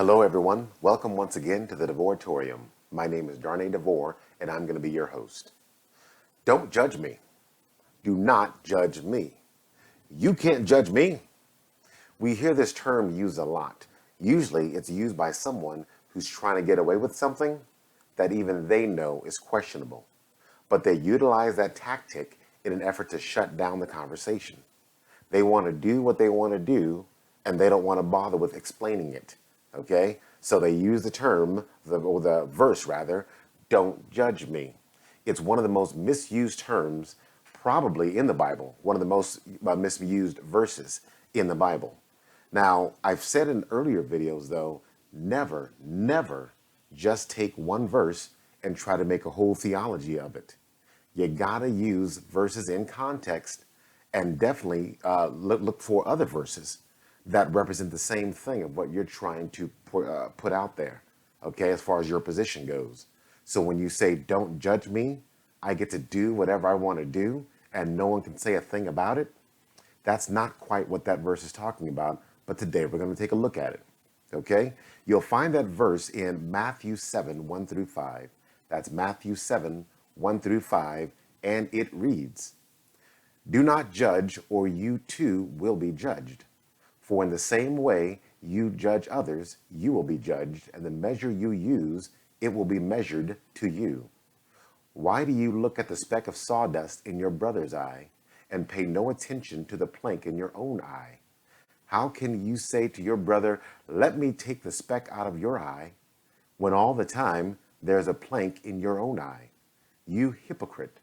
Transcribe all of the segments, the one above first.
Hello, everyone. Welcome once again to the Devoritorium. My name is Darnay Devor, and I'm going to be your host. Don't judge me. Do not judge me. You can't judge me. We hear this term used a lot. Usually, it's used by someone who's trying to get away with something that even they know is questionable. But they utilize that tactic in an effort to shut down the conversation. They want to do what they want to do, and they don't want to bother with explaining it. Okay? So they use the term, or the verse rather, don't judge me. It's one of the most misused terms probably in the Bible, one of the most misused verses in the Bible. Now, I've said in earlier videos, though, never just take one verse and try to make a whole theology of it. You gotta use verses in context and definitely look for other verses that represent the same thing of what you're trying to put out there, okay, as far as your position goes. So when you say, don't judge me, I get to do whatever I want to do, and no one can say a thing about it, that's not quite what that verse is talking about, but today we're going to take a look at it, okay? You'll find that verse in Matthew 7, 1 through 5. That's Matthew 7, 1 through 5, and it reads, "Do not judge, or you too will be judged. For in the same way you judge others, you will be judged, and the measure you use, it will be measured to you. Why do you look at the speck of sawdust in your brother's eye, and pay no attention to the plank in your own eye? How can you say to your brother, 'Let me take the speck out of your eye,' when all the time there's a plank in your own eye? You hypocrite!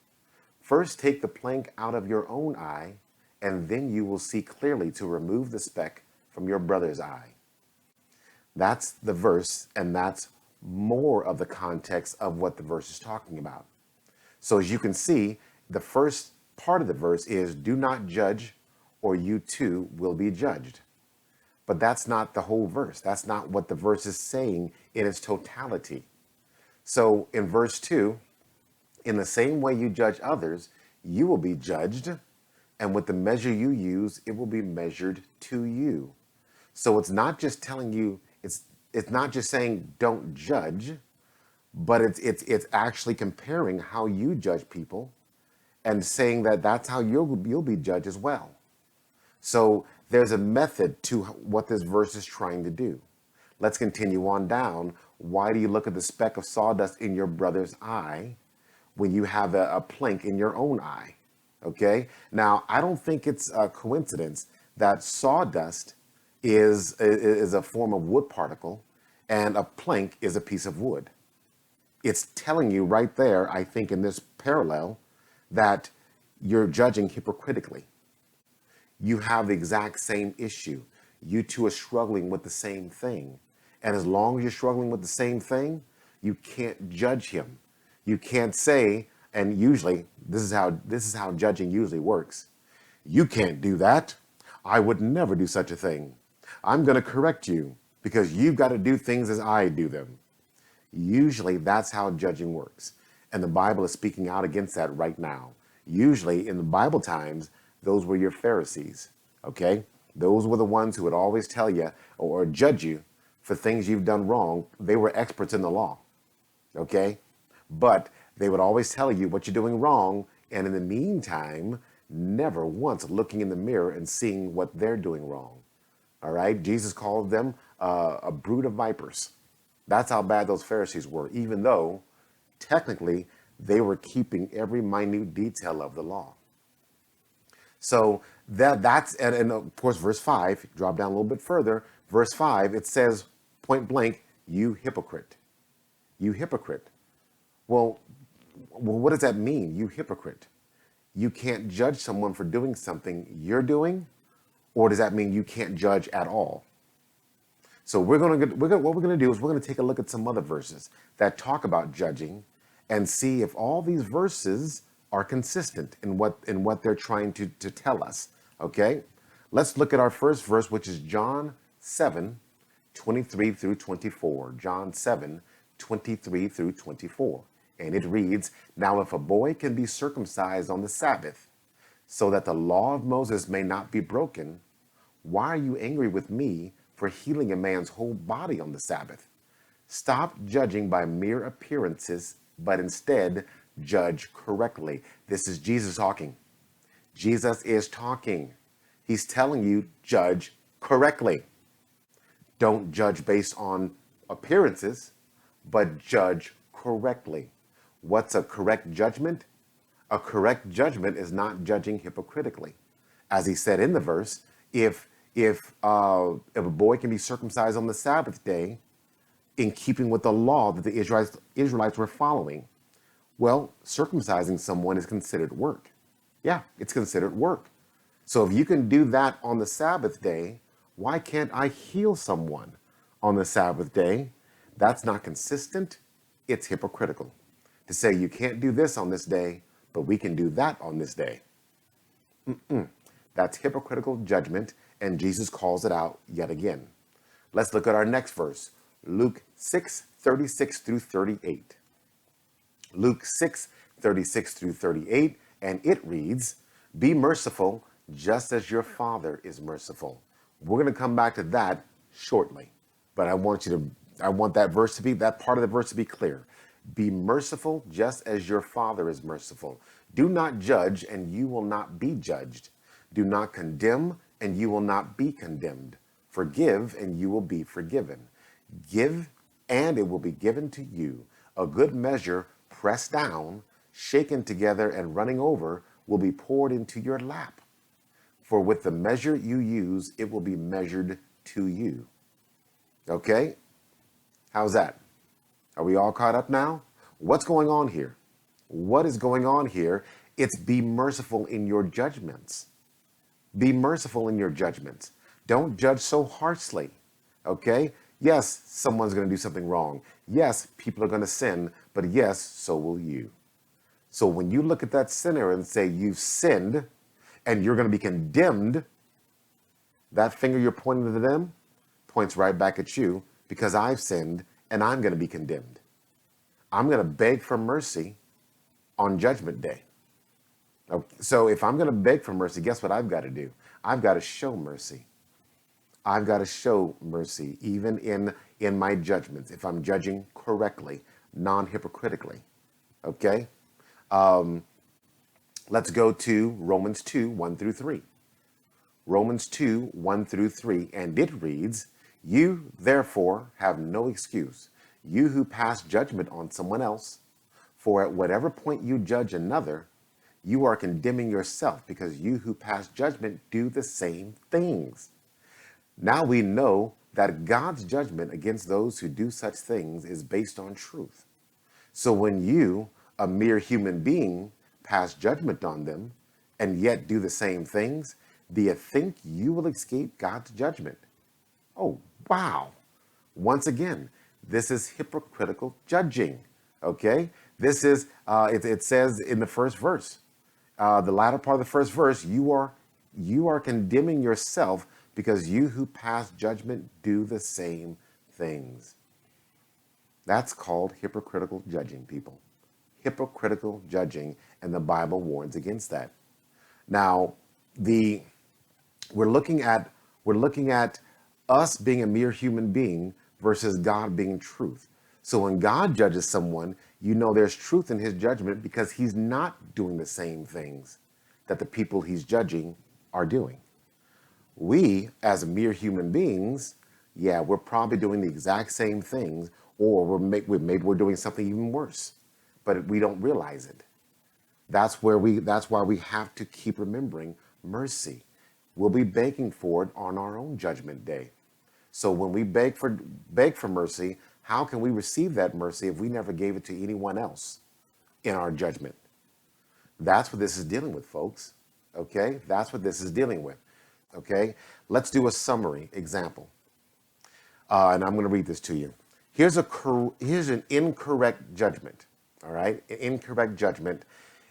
First take the plank out of your own eye, and then you will see clearly to remove the speck from your brother's eye." That's the verse, and that's more of the context of what the verse is talking about. So as you can see, the first part of the verse is, "Do not judge, or you too will be judged." But that's not the whole verse. That's not what the verse is saying in its totality. So in verse 2, "In the same way you judge others, you will be judged, and with the measure you use, it will be measured to you." So it's not just telling you, it's not just saying don't judge, but it's actually comparing how you judge people and saying that that's how you'll be judged as well. So there's a method to what this verse is trying to do. Let's continue on down. Why do you look at the speck of sawdust in your brother's eye when you have a plank in your own eye? Okay. Now, I don't think it's a coincidence that sawdust is a form of wood particle and a plank is a piece of wood. It's telling you right there, I think, in this parallel, that you're judging hypocritically. You have the exact same issue. You two are struggling with the same thing. And as long as you're struggling with the same thing, you can't judge him. You can't say, and usually this is how judging usually works. "You can't do that. I would never do such a thing. I'm going to correct you because you've got to do things as I do them." Usually that's how judging works. And the Bible is speaking out against that right now. Usually in the Bible times, those were your Pharisees, okay? Those were the ones who would always tell you or judge you for things you've done wrong. They were experts in the law, okay? But they would always tell you what you're doing wrong, and in the meantime, never once looking in the mirror and seeing what they're doing wrong. All right? Jesus called them a brood of vipers. That's how bad those Pharisees were, even though technically they were keeping every minute detail of the law. So that's, and of course, verse 5, drop down a little bit further, verse 5, it says point blank, "You hypocrite." You hypocrite. Well, what does that mean, you hypocrite? You can't judge someone for doing something you're doing, or does that mean you can't judge at all? So what we're going to do is we're going to take a look at some other verses that talk about judging and see if all these verses are consistent in what they're trying to tell us. Okay? Let's look at our first verse, which is John 7, 23 through 24. John 7, 23 through 24. And it reads, "Now if a boy can be circumcised on the Sabbath, so that the law of Moses may not be broken, why are you angry with me for healing a man's whole body on the Sabbath. Stop judging by mere appearances, but instead judge correctly. This is Jesus talking. Jesus is talking. He's telling you, judge correctly. Don't judge based on appearances, but judge correctly. What's a correct judgment? A correct judgment is not judging hypocritically. As he said in the verse, if a boy can be circumcised on the Sabbath day in keeping with the law that the Israelites were following, well, circumcising someone is considered work. Yeah, it's considered work. So if you can do that on the Sabbath day, why can't I heal someone on the Sabbath day? That's not consistent. It's hypocritical to say you can't do this on this day, but we can do that on this day. That's hypocritical judgment, and Jesus calls it out yet again. Let's look at our next verse, Luke 6:36 through 38. Luke 6:36 through 38, and it reads, "Be merciful just as your Father is merciful." We're going to come back to that shortly, but I want that part of the verse to be clear. Be merciful just as your Father is merciful. Do not judge, and you will not be judged. Do not condemn, and you will not be condemned. Forgive, and you will be forgiven. Give, and it will be given to you. A good measure, pressed down, shaken together, and running over, will be poured into your lap. For with the measure you use, it will be measured to you. Okay? How's that? Are we all caught up now? What's going on here? What is going on here? It's be merciful in your judgments. Be merciful in your judgments. Don't judge so harshly. Okay? Yes, someone's going to do something wrong. Yes, people are going to sin, but yes, so will you. So when you look at that sinner and say you've sinned and you're going to be condemned, that finger you're pointing to them points right back at you, because I've sinned and I'm going to be condemned. I'm going to beg for mercy on Judgment Day. So if I'm going to beg for mercy, guess what I've got to do? I've got to show mercy. I've got to show mercy even in my judgments, if I'm judging correctly, non-hypocritically. Okay? Let's go to Romans 2, 1 through 3. Romans 2, 1 through 3, and it reads, "You, therefore, have no excuse, you who pass judgment on someone else, for at whatever point you judge another, you are condemning yourself, because you who pass judgment do the same things. Now we know that God's judgment against those who do such things is based on truth. So when you, a mere human being, pass judgment on them and yet do the same things, do you think you will escape God's judgment?" Oh, wow. Once again, this is hypocritical judging. Okay? This is, it says in the first verse, the latter part of the first verse, you are condemning yourself, because you who pass judgment do the same things. That's called hypocritical judging, people. Hypocritical judging, and the Bible warns against that. Now, we're looking at us being a mere human being versus God being truth. So when God judges someone, you know there's truth in his judgment, because he's not doing the same things that the people he's judging are doing. We, as mere human beings, yeah, we're probably doing the exact same things, or maybe we're doing something even worse, but we don't realize it. That's why we have to keep remembering mercy. We'll be begging for it on our own judgment day. So when we beg for mercy, how can we receive that mercy if we never gave it to anyone else in our judgment? That's what this is dealing with, folks. Okay? That's what this is dealing with. Okay? Let's do a summary example. And I'm going to read this to you. Here's an incorrect judgment. All right? An incorrect judgment.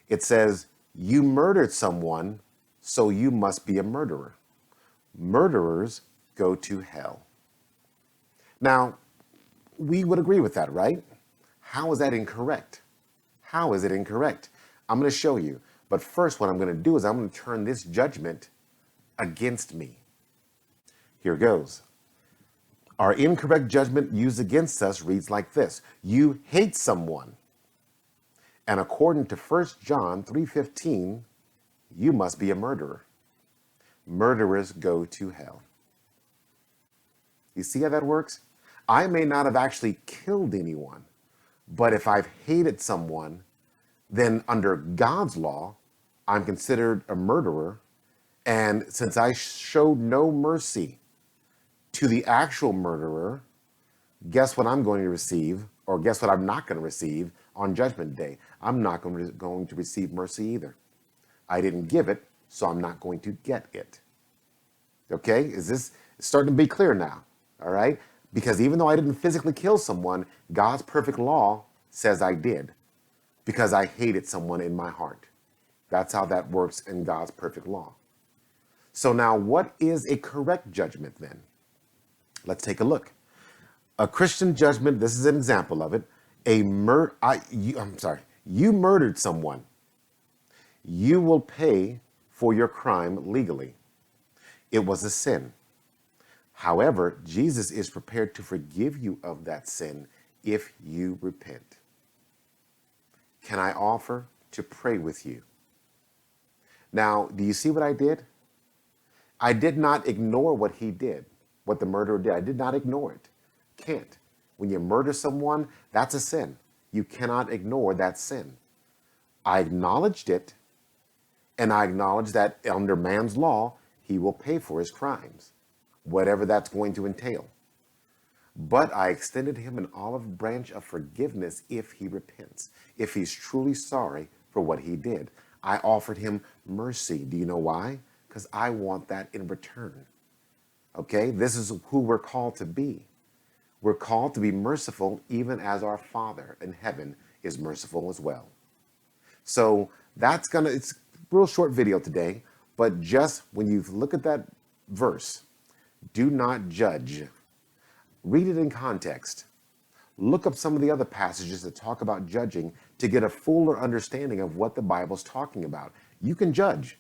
It says, you murdered someone, so you must be a murderer. Murderers go to hell. Now, we would agree with that, right? How is that incorrect? How is it incorrect? I'm going to show you. But first, what I'm going to do is I'm going to turn this judgment against me. Here goes. Our incorrect judgment used against us reads like this: you hate someone, and according to 1 John 3:15, you must be a murderer. Murderers go to hell. You see how that works? I may not have actually killed anyone, but if I've hated someone, then under God's law, I'm considered a murderer. And since I showed no mercy to the actual murderer, guess what I'm going to receive, or guess what I'm not going to receive on Judgment Day? I'm not going to receive mercy either. I didn't give it, so I'm not going to get it. Okay? Is this starting to be clear now? All right? Because even though I didn't physically kill someone, God's perfect law says I did, because I hated someone in my heart. That's how that works in God's perfect law. So now, what is a correct judgment then? Let's take a look. A Christian judgment, this is an example of it. You murdered someone. You will pay for your crime legally. It was a sin. However, Jesus is prepared to forgive you of that sin if you repent. Can I offer to pray with you? Now, do you see what I did? I did not ignore what he did, what the murderer did. I did not ignore it. Can't. When you murder someone, that's a sin. You cannot ignore that sin. I acknowledged it, and I acknowledged that under man's law, he will pay for his crimes, whatever that's going to entail. But I extended him an olive branch of forgiveness if he repents, if he's truly sorry for what he did. I offered him mercy. Do you know why? Because I want that in return. Okay? This is who we're called to be. We're called to be merciful even as our Father in heaven is merciful as well. So it's a real short video today, but just when you look at that verse, do not judge. Read it in context. Look up some of the other passages that talk about judging to get a fuller understanding of what the Bible's talking about. You can judge.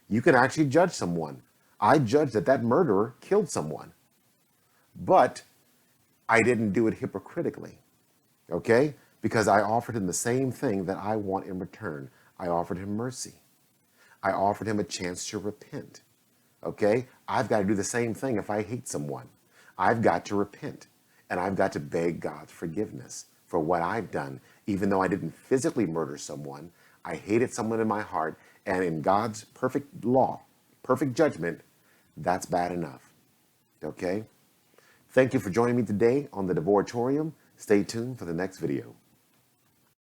You can actually judge someone. I judged that murderer killed someone, but I didn't do it hypocritically, okay? Because I offered him the same thing that I want in return. I offered him mercy. I offered him a chance to repent, okay? I've got to do the same thing if I hate someone. I've got to repent, and I've got to beg God's forgiveness for what I've done. Even though I didn't physically murder someone, I hated someone in my heart, and in God's perfect law, perfect judgment, that's bad enough, okay? Thank you for joining me today on the Devoritorium. Stay tuned for the next video.